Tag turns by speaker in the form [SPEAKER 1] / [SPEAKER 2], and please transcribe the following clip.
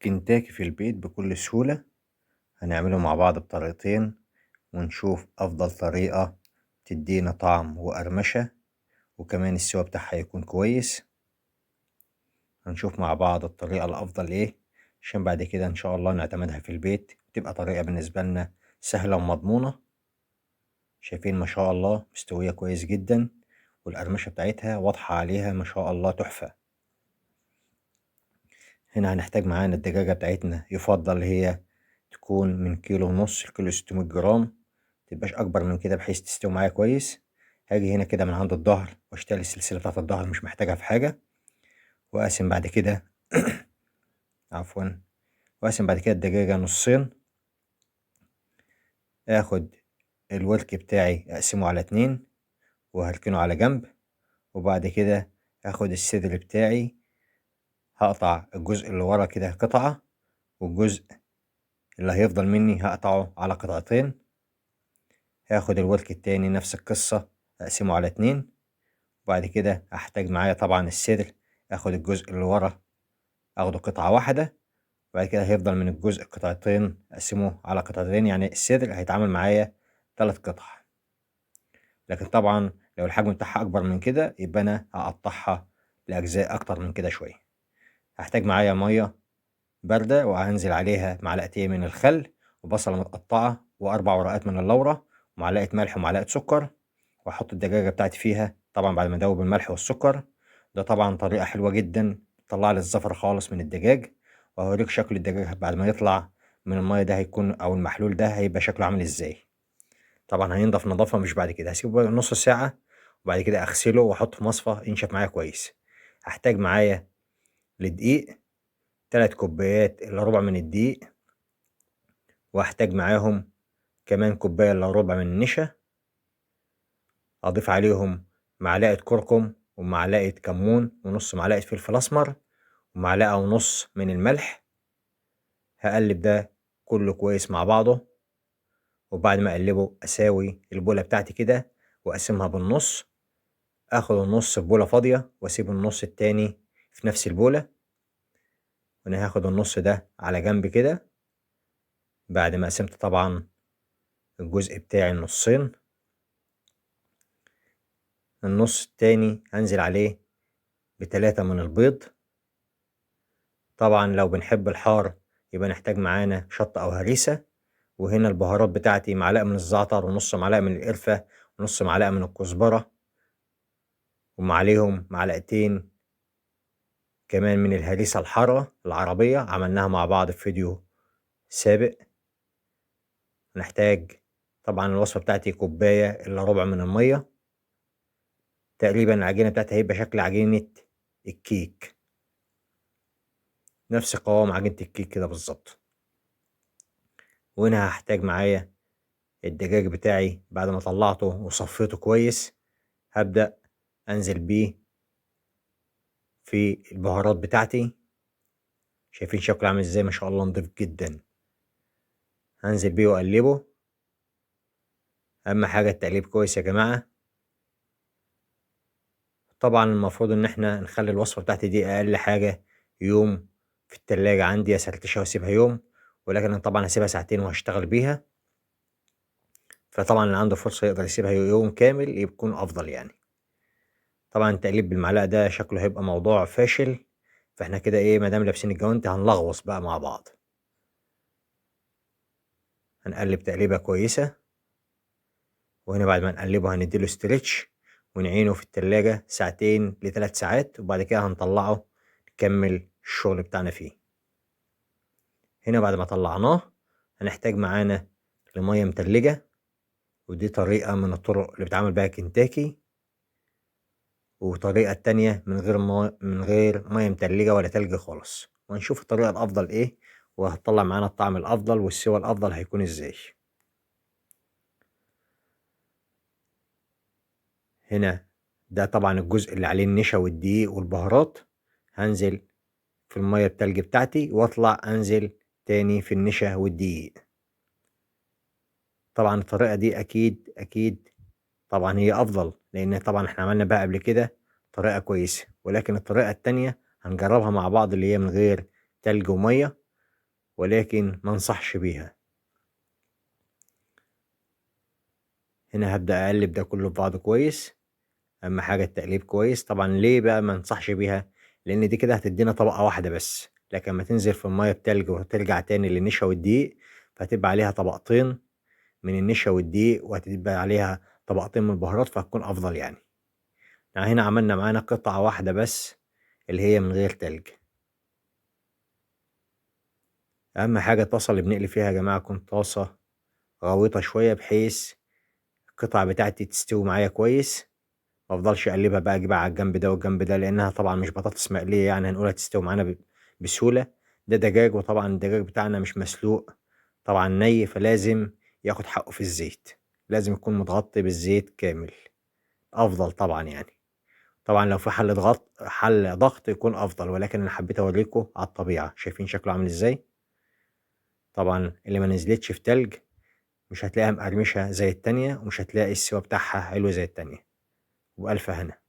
[SPEAKER 1] كنتاكي في البيت بكل سهولة. هنعمله مع بعض بطريقتين ونشوف أفضل طريقة تدينا طعم وقرمشة، وكمان السوا بتاعها يكون كويس. هنشوف مع بعض الطريقة الأفضل ايه عشان بعد كده إن شاء الله نعتمدها في البيت، تبقى طريقة بالنسبة لنا سهلة ومضمونة. شايفين ما شاء الله مستوية كويس جدا، والقرمشة بتاعتها واضحة عليها ما شاء الله تحفة. هنا هنحتاج معانا الدجاجة بتاعتنا، يفضل هي تكون من كيلو ونص لكيلو 600 جرام، متبقاش أكبر من كده بحيث تستوي معايا كويس. هاجي هنا كده من عند الظهر واشتري السلسلة بتاعت الظهر، مش محتاجها في حاجة. وأقسم بعد كده عفوا، وأقسم بعد كده الدجاجة نصين. آخد الورك بتاعي أقسمه على 2 وهركنه على جنب. وبعد كده آخد الصدر بتاعي، هقطع الجزء اللي ورا كده قطعة، والجزء اللي هيفضل مني هقطعه على قطعتين. هاخد الورك التاني نفس القصة، أقسمه على 2. وبعد كده هحتاج معايا طبعا الصدر، اخد الجزء اللي ورا اخده قطعة واحدة. وبعد كده هيفضل من الجزء قطعتين، اقسمه على قطعتين، يعني الصدر هيتعامل معايا 3 قطع. لكن طبعا لو الحجم بتاعها اكبر من كده يبقى انا هقطعها لاجزاء اكتر من كده شوية. هحتاج معايا مية باردة، وهنزل عليها معلقتين من الخل، وبصلة متقطعة، واربع ورقات من اللورة، ومعلقة ملح ومعلقة سكر. واحط الدجاجة بتاعتي فيها طبعا بعد ما ادوب الملح والسكر. ده طبعا طريقة حلوة جدا تطلع لي الزفرة خالص من الدجاج. وهوريك شكل الدجاج بعد ما يطلع من المية ده هيكون، او المحلول ده هيبقى شكله عامل ازاي. طبعا هينضف نظافة، مش بعد كده هسيبه نص ساعة، وبعد كده اغسله واحطه في مصفى ينشف معايا كويس. هحتاج معايا لدقيق 3 كوبايات الا ربع من الدقيق، وهحتاج معاهم كمان كوباية الا ربع من النشا. اضيف عليهم معلقة كركم ومعلقة كمون ونص معلقة فلفل اسمر ومعلقة ونص من الملح. هقلب ده كله كويس مع بعضه، وبعد ما اقلبه اساوي البولة بتاعتي كده واقسمها بالنص. اخد النص في بولة فاضية واسيب النص التاني في نفس البولة. وانا هاخد النص ده على جنب كده بعد ما قسمت طبعا الجزء بتاعي النصين. النص التاني هنزل عليه ب3 من البيض. طبعا لو بنحب الحار يبقى نحتاج معانا شطة او هريسة. وهنا البهارات بتاعتي معلقة من الزعتر، ونص معلقة من القرفة، ونص معلقة من الكزبرة، وعليهم معلقتين كمان من الهريسة الحارة العربية، عملناها مع بعض في فيديو سابق. نحتاج طبعا الوصفة بتاعتي كوباية الا ربع من المية. تقريبا العجينة بتاعتي هيبقى شكل عجينة الكيك، نفس قوام عجينة الكيك كده بالظبط. وهنا هحتاج معايا الدجاج بتاعي بعد ما طلعته وصفيته كويس، هبدأ انزل بيه في البهارات بتاعتي. شايفين شكله عامل ازاي؟ ما شاء الله نضيف جدا. هنزل بيه واقلبه. اهم حاجة التقليب كويس يا جماعة. طبعا المفروض ان احنا نخلي الوصفة بتاعتي دي اقل حاجة يوم في التلاجة عندي، اسرتشها واسيبها يوم، ولكن انا طبعا هسيبها ساعتين وهشتغل بيها. فطبعا اللي عنده فرصة يقدر يسيبها يوم كامل يكون افضل يعني. طبعا التقليب بالمعلقة ده شكله هيبقى موضوع فاشل، فاحنا كده ايه، مادام لابسين الجوانتي هنلغوص بقى مع بعض. هنقلب تقليبة كويسة، وهنا بعد ما نقلبه هنديله استرتش ونعينه في التلاجة ساعتين ل3 ساعات، وبعد كده هنطلعه نكمل الشغل بتاعنا فيه. هنا بعد ما طلعناه هنحتاج معانا لمية متلجة، ودي طريقة من الطرق اللي بتعمل بيها كنتاكي. وطريقة تانية من غير مية متلجة ولا تلج خالص، وهنشوف الطريقة الأفضل ايه، وهتطلع معانا الطعم الأفضل والسوى الأفضل هيكون ازاي. هنا ده طبعا الجزء اللي عليه النشا والدقيق والبهارات. هنزل في المية التلج بتاعتي واطلع انزل تاني في النشا والدقيق. طبعا الطريقة دي اكيد طبعا هي افضل، لان طبعا احنا عملنا بقى قبل كده طريقة كويسة، ولكن الطريقة التانية هنجربها مع بعض اللي هي من غير تلج ومية. ولكن ما انصحش بيها. هنا هبدأ اقلب ده كله في بعضه كويس. اهم حاجة التقليب كويس. طبعا ليه بقى ما انصحش بيها؟ لان دي كده هتدينا طبقة واحدة بس، لكن ما تنزل في المية بتلج وترجع تاني للنشا والدقيق فهتبقى عليها طبقتين من النشا والدقيق، وهتبقى عليها طبقتين من البهارات، فهتكون افضل يعني. هنا عملنا معانا قطعة واحدة بس اللي هي من غير تلج. اهم حاجة الطاسة اللي بنقلي فيها يا جماعة تكون طاسة غويطة شوية، بحيث القطعة بتاعتي تستوي معايا كويس. مافضلش اقلبها بقى اجيبها على الجنب ده والجنب ده، لانها طبعا مش بطاطس مقلية يعني هنقول هتستوي معانا بسهولة. ده دجاج، وطبعا الدجاج بتاعنا مش مسلوق، طبعا ني، فلازم ياخد حقه في الزيت. لازم يكون متغطي بالزيت كامل، افضل طبعا يعني. طبعا لو في حل ضغط يكون افضل، ولكن انا حبيت اوريكم على الطبيعة. شايفين شكله عامل ازاي؟ طبعا اللي ما نزلتش في تلج مش هتلاقيها مقرمشة زي التانية، ومش هتلاقي السوا بتاعها حلو زي التانية. وبألف هنا.